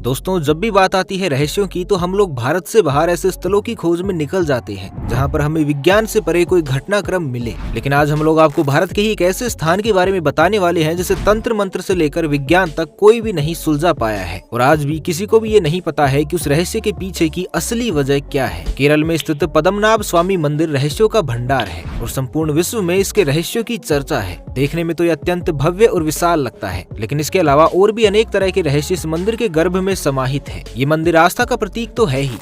दोस्तों, जब भी बात आती है रहस्यों की तो हम लोग भारत से बाहर ऐसे स्थलों की खोज में निकल जाते हैं जहां पर हमें विज्ञान से परे कोई घटनाक्रम मिले। लेकिन आज हम लोग आपको भारत के ही एक ऐसे स्थान के बारे में बताने वाले हैं जिसे तंत्र मंत्र से लेकर विज्ञान तक कोई भी नहीं सुलझा पाया है और आज भी किसी को भी ये नहीं पता है कि उस रहस्य के पीछे की असली वजह क्या है। केरल में स्थित पद्मनाभ स्वामी मंदिर रहस्यों का भंडार है और संपूर्ण विश्व में इसके रहस्यों की चर्चा है। देखने में तो ये अत्यंत भव्य और विशाल लगता है, लेकिन इसके अलावा और भी अनेक तरह के रहस्य इस मंदिर के गर्भ में समाहित है। ये मंदिर आस्था का प्रतीक तो है ही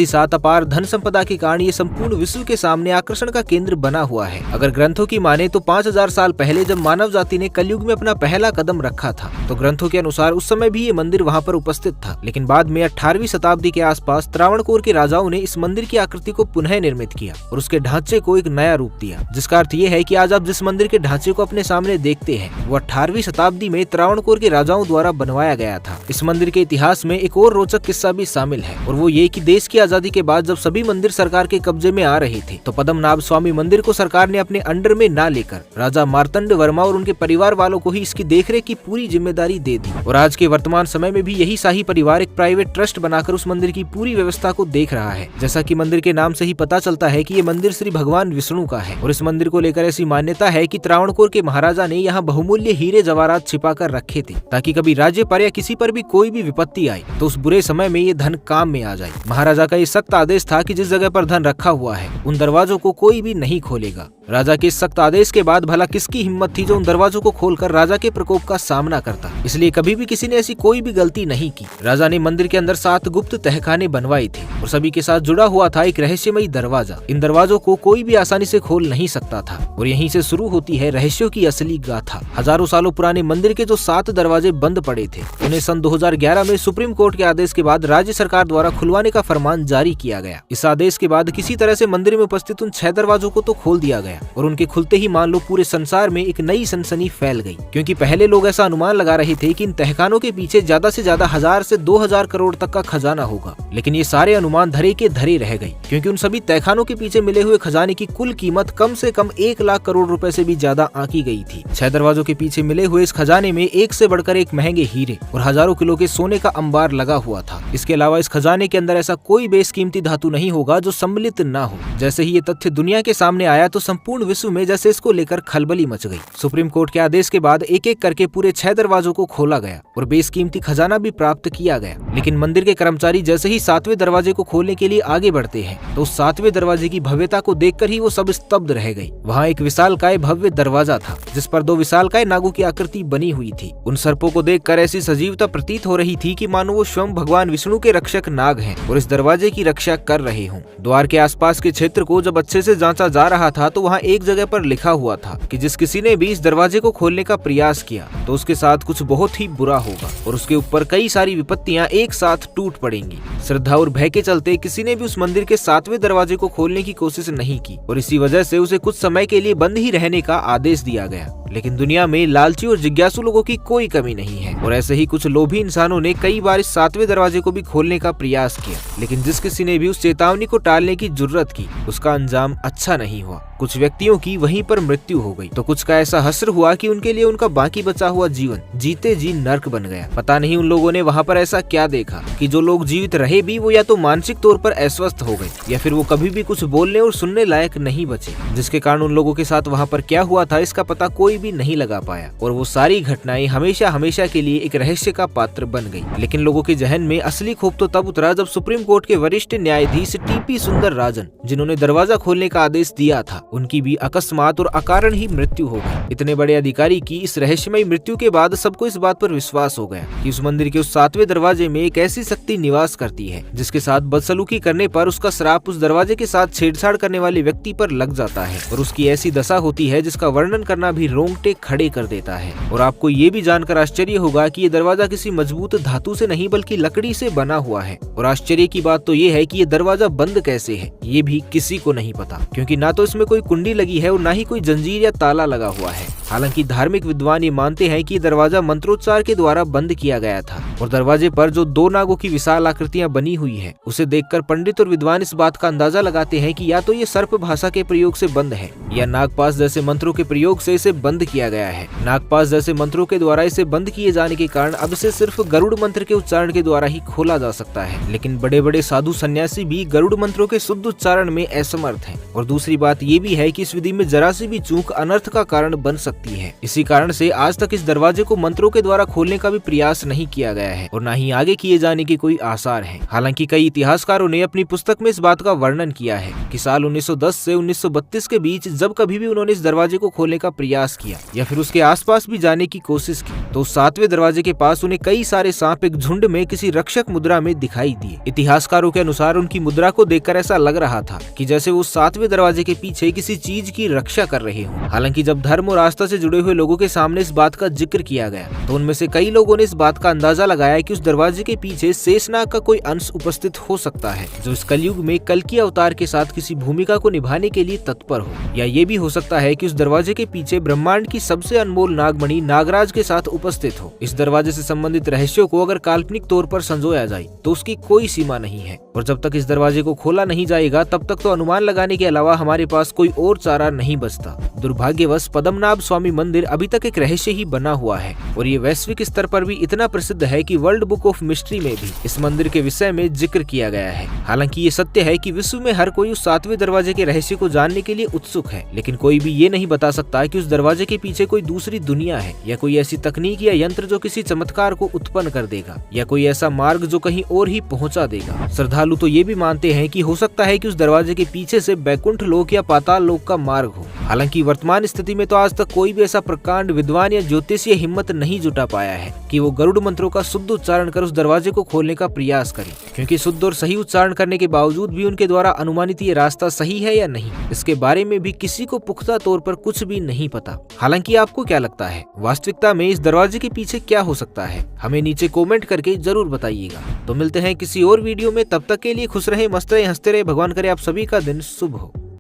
साथ अपार धन संपदा के कारण ये संपूर्ण विश्व के सामने आकर्षण का केंद्र बना हुआ है। अगर ग्रंथों की माने तो 5000 साल पहले जब मानव जाति ने कलयुग में अपना पहला कदम रखा था तो ग्रंथों के अनुसार उस समय भी ये मंदिर वहाँ पर उपस्थित था। लेकिन बाद में 18वीं शताब्दी के आसपास त्रावणकोर के राजाओं ने इस मंदिर की आकृति को पुनः निर्मित किया और उसके ढांचे को एक नया रूप दिया, जिसका अर्थ ये है कि आज आप जिस मंदिर के ढांचे को अपने सामने देखते हैं वो 18वीं शताब्दी में त्रावणकोर के राजाओं द्वारा बनवाया गया था। इस मंदिर के इतिहास में एक और रोचक किस्सा भी शामिल है और वो ये कि देश की आजादी के बाद जब सभी मंदिर सरकार के कब्जे में आ रहे थे तो पद्मनाभ स्वामी मंदिर को सरकार ने अपने अंडर में ना लेकर राजा मार्तंड वर्मा और उनके परिवार वालों को ही इसकी देखरेख की पूरी जिम्मेदारी दे दी। और आज के वर्तमान समय में भी यही शाही परिवार एक प्राइवेट ट्रस्ट बनाकर उस मंदिर की पूरी व्यवस्था को देख रहा है। जैसा कि मंदिर के नाम से ही पता चलता है कि ये मंदिर श्री भगवान विष्णु का है और इस मंदिर को लेकर ऐसी मान्यता है कि त्रावणकोर के महाराजा ने यहाँ बहुमूल्य हीरे जवाहरात छिपा कर रखे थे ताकि कभी राज्य पर या किसी पर भी कोई भी विपत्ति आए तो उस बुरे समय में ये धन काम में आ जाए। महाराजा का ये सख्त आदेश था कि जिस जगह पर धन रखा हुआ है उन दरवाजों को कोई भी नहीं खोलेगा। राजा के सख्त आदेश के बाद भला किसकी हिम्मत थी जो उन दरवाजों को खोलकर राजा के प्रकोप का सामना करता। इसलिए कभी भी किसी ने ऐसी कोई भी गलती नहीं की। राजा ने मंदिर के अंदर 7 गुप्त तहखाने बनवाए थे और सभी के साथ जुड़ा हुआ था एक रहस्यमयी दरवाजा। इन दरवाजों को कोई भी आसानी से खोल नहीं सकता था और यहीं से शुरू होती है रहस्यों की असली गाथा। हजारों सालों पुराने मंदिर के जो 7 दरवाजे बंद पड़े थे उन्हें सन 2011 में सुप्रीम कोर्ट के आदेश के बाद राज्य सरकार द्वारा खुलवाने का फरमान जारी किया गया। इस आदेश के बाद किसी तरह से मंदिर में उपस्थित उन 6 दरवाजों को तो खोल दिया गया और उनके खुलते ही मान लो पूरे संसार में एक नई सनसनी फैल गई, क्योंकि पहले लोग ऐसा अनुमान लगा रहे थे कि इन तहखानों के पीछे ज्यादा से ज्यादा 1000 से 2000 करोड़ तक का खजाना होगा। लेकिन ये सारे अनुमान धरे के धरे रह गए, क्योंकि उन सभी तहखानों के पीछे मिले हुए खजाने की कुल कीमत कम से कम 1 लाख करोड़ रुपए से भी ज्यादा आंकी गई थी। 6 दरवाजों के पीछे मिले हुए इस खजाने में एक से बढ़कर एक महंगे हीरे और हजारों किलो के सोने का अंबार लगा हुआ था। इसके अलावा इस खजाने के अंदर ऐसा कोई बेशकीमती धातु नहीं होगा जो सम्मिलित न हो। जैसे ही ये तथ्य दुनिया के सामने आया तो संपूर्ण विश्व में जैसे इसको लेकर खलबली मच गई। सुप्रीम कोर्ट के आदेश के बाद एक एक करके पूरे 6 दरवाजों को खोला गया और बेशकीमती खजाना भी प्राप्त किया गया। लेकिन मंदिर के कर्मचारी जैसे ही 7वें दरवाजे को खोलने के लिए आगे बढ़ते हैं तो उस 7वें दरवाजे की भव्यता को देखकर ही वो सब स्तब्ध रह गई। वहाँ एक विशालकाय भव्य दरवाजा था जिस पर 2 विशालकाय नागों की आकृति बनी हुई थी। उन सर्पों को देखकर ऐसी सजीवता प्रतीत हो रही थी कि मानो वो स्वयं भगवान विष्णु के रक्षक नाग हैं और इस दरवाजे की रक्षा कर रहे हों। द्वार के आसपास के क्षेत्र को जब अच्छे से जांचा जा रहा था तो वहाँ एक जगह पर लिखा हुआ था कि जिस किसी ने भी इस दरवाजे को खोलने का प्रयास किया तो उसके साथ कुछ बहुत ही बुरा होगा और उसके ऊपर कई सारी विपत्तियां एक साथ टूट पड़ेंगी। श्रद्धा और भय के चलते किसी ने भी उस मंदिर के 7वें दरवाजे को खोलने की कोशिश नहीं की और इसी वजह से उसे कुछ समय के लिए बंद ही रहने का आदेश दिया गया। लेकिन दुनिया में लालची और जिज्ञासु लोगों की कोई कमी नहीं है और ऐसे ही कुछ लोभी इंसानों ने कई बार इस 7वें दरवाजे को भी खोलने का प्रयास किया, लेकिन जिस किसी ने भी उस चेतावनी को टालने की जुर्रत की उसका अंजाम अच्छा नहीं हुआ। कुछ व्यक्तियों की वहीं पर मृत्यु हो गई तो कुछ का ऐसा हश्र हुआ कि उनके लिए उनका बाकी बचा हुआ जीवन जीते जी नर्क बन गया। पता नहीं उन लोगों ने वहाँ पर ऐसा क्या देखा कि जो लोग जीवित रहे भी वो या तो मानसिक तौर पर अस्वस्थ हो गए या फिर वो कभी भी कुछ बोलने और सुनने लायक नहीं बचे, जिसके कारण उन लोगों के साथ वहाँ पर क्या हुआ था इसका पता कोई भी नहीं लगा पाया और वो सारी घटनाएं हमेशा हमेशा के लिए एक रहस्य का पात्र बन गई। लेकिन लोगों के जहन में असली खौफ तो तब उतरा जब सुप्रीम कोर्ट के वरिष्ठ न्यायाधीश टीपी सुंदरराजन, जिन्होंने दरवाजा खोलने का आदेश दिया था, उनकी भी अकस्मात और अकारण ही मृत्यु हो गई। इतने बड़े अधिकारी की इस रहस्यमयी मृत्यु के बाद सबको इस बात पर विश्वास हो गया कि उस मंदिर के उस 7वें दरवाजे में एक ऐसी शक्ति निवास करती है जिसके साथ बदसलूकी करने पर उसका श्राप उस दरवाजे के साथ छेड़छाड़ करने वाले व्यक्ति पर लग जाता है और उसकी ऐसी दशा होती है जिसका वर्णन करना भी रोंग रोंगटे खड़े कर देता है। और आपको ये भी जानकर आश्चर्य होगा कि ये दरवाजा किसी मजबूत धातु से नहीं बल्कि लकड़ी से बना हुआ है। और आश्चर्य की बात तो ये है कि ये दरवाजा बंद कैसे है ये भी किसी को नहीं पता, क्योंकि ना तो इसमें कोई कुंडी लगी है और ना ही कोई जंजीर या ताला लगा हुआ है। हालांकि धार्मिक विद्वान ये मानते हैं कि दरवाजा मंत्रोच्चार के द्वारा बंद किया गया था। और दरवाजे पर जो 2 नागों की विशाल आकृतियां बनी हुई है उसे देखकर पंडित और विद्वान इस बात का अंदाजा लगाते हैं कि या तो ये सर्प भाषा के प्रयोग से बंद है या नागपाश जैसे मंत्रों के प्रयोग से इसे बंद किया गया है। नागपाश जैसे मंत्रों के द्वारा इसे बंद किए जाने के कारण अब इसे सिर्फ गरुड़ मंत्र के उच्चारण के द्वारा ही खोला जा सकता है। लेकिन बड़े बड़े साधु सन्यासी भी गरुड़ मंत्रों के शुद्ध उच्चारण में असमर्थ हैं। और दूसरी बात ये भी है कि इस विधि में जरा सी भी चूक अनर्थ का कारण बन सकती है। इसी कारण से आज तक इस दरवाजे को मंत्रों के द्वारा खोलने का भी प्रयास नहीं किया गया है और न ही आगे किए जाने के कोई आसार है। हालांकि कई इतिहासकारों ने अपनी पुस्तक में इस बात का वर्णन किया है कि साल 1910 से 1932 के बीच जब कभी भी उन्होंने इस दरवाजे को खोलने का प्रयास किया या फिर उसके आसपास भी जाने की कोशिश की तो 7वें दरवाजे के पास उन्हें कई सारे सांप एक झुंड में किसी रक्षक मुद्रा में दिखाई दिए। इतिहासकारों के अनुसार उनकी मुद्रा को देखकर ऐसा लग रहा था कि जैसे वो 7वें दरवाजे के पीछे किसी चीज की रक्षा कर रहे हो। हालांकि जब धर्म और आस्था से जुड़े हुए लोगों के सामने इस बात का जिक्र किया गया तो उनमें से कई लोगों ने इस बात का अंदाजा लगाया कि उस दरवाजे के पीछे शेषनाग का कोई अंश उपस्थित हो सकता है जो इस कलयुग में कल्कि अवतार के साथ किसी भूमिका को निभाने के लिए तत्पर हो। या ये भी हो सकता है कि उस दरवाजे के पीछे ब्रह्मांड की सबसे अनमोल नागमणि नागराज के साथ उपस्थित हो। इस दरवाजे से संबंधित रहस्यों को अगर काल्पनिक तौर पर संजोया जाए तो उसकी कोई सीमा नहीं है और जब तक इस दरवाजे को खोला नहीं जाएगा तब तक तो अनुमान लगाने के अलावा हमारे पास कोई और चारा नहीं बचता। दुर्भाग्यवश पद्मनाभ स्वामी मंदिर अभी तक एक रहस्य ही बना हुआ है और ये वैश्विक स्तर पर भी इतना प्रसिद्ध है कि वर्ल्ड बुक ऑफ मिस्ट्री में भी इस मंदिर के विषय में जिक्र किया गया है। हालांकि ये सत्य है कि विश्व में हर कोई उस 7वें दरवाजे के रहस्य को जानने के लिए उत्सुक है, लेकिन कोई भी ये नहीं बता सकता कि उस दरवाजे के पीछे कोई दूसरी दुनिया है या कोई ऐसी तकनीक या यंत्र जो किसी चमत्कार को उत्पन्न कर देगा या कोई ऐसा मार्ग जो कहीं और ही पहुंचा देगा। श्रद्धालु तो ये भी मानते हैं कि हो सकता है कि उस दरवाजे के पीछे से बैकुंठ लोक या पाताल लोक का मार्ग हो। हालांकि वर्तमान स्थिति में तो आज तक कोई भी ऐसा प्रकांड विद्वान या ज्योतिषीय हिम्मत नहीं जुटा पाया है कि वो गरुड़ मंत्रों का शुद्ध उच्चारण कर उस दरवाजे को खोलने का प्रयास करे, क्योंकि शुद्ध और सही उच्चारण करने के बावजूद भी उनके द्वारा अनुमानित ये रास्ता सही है या नहीं इसके बारे में भी किसी को पुख्ता तौर पर कुछ भी नहीं पता। हालांकि आपको क्या लगता है वास्तविकता में इस दरवाजे के पीछे क्या हो सकता है, हमें नीचे कमेंट करके जरूर बताइएगा। तो मिलते हैं किसी और वीडियो में, तब तक के लिए खुश रहे, मस्त रहे, हंसते रहे। भगवान करे आप सभी का दिन शुभ हो।